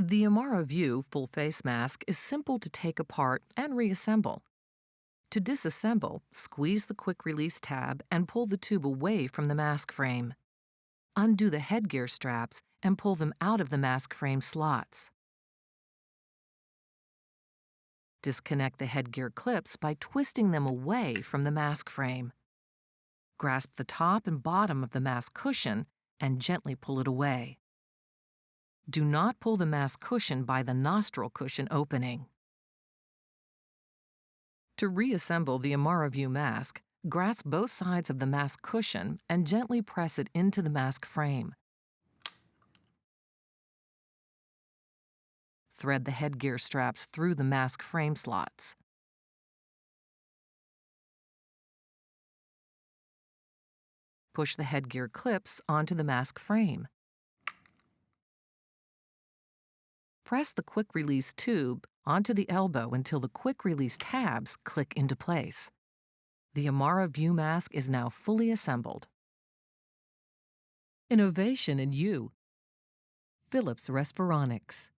The Amara View full face mask is simple to take apart and reassemble. To disassemble, squeeze the quick release tab and pull the tube away from the mask frame. Undo the headgear straps and pull them out of the mask frame slots. Disconnect the headgear clips by twisting them away from the mask frame. Grasp the top and bottom of the mask cushion and gently pull it away. Do not pull the mask cushion by the nostril cushion opening. To reassemble the Amara View mask, grasp both sides of the mask cushion and gently press it into the mask frame. Thread the headgear straps through the mask frame slots. Push the headgear clips onto the mask frame. Press the quick release tube onto the elbow until the quick release tabs click into place. The Amara View mask is now fully assembled. Innovation in you. Philips Respironics.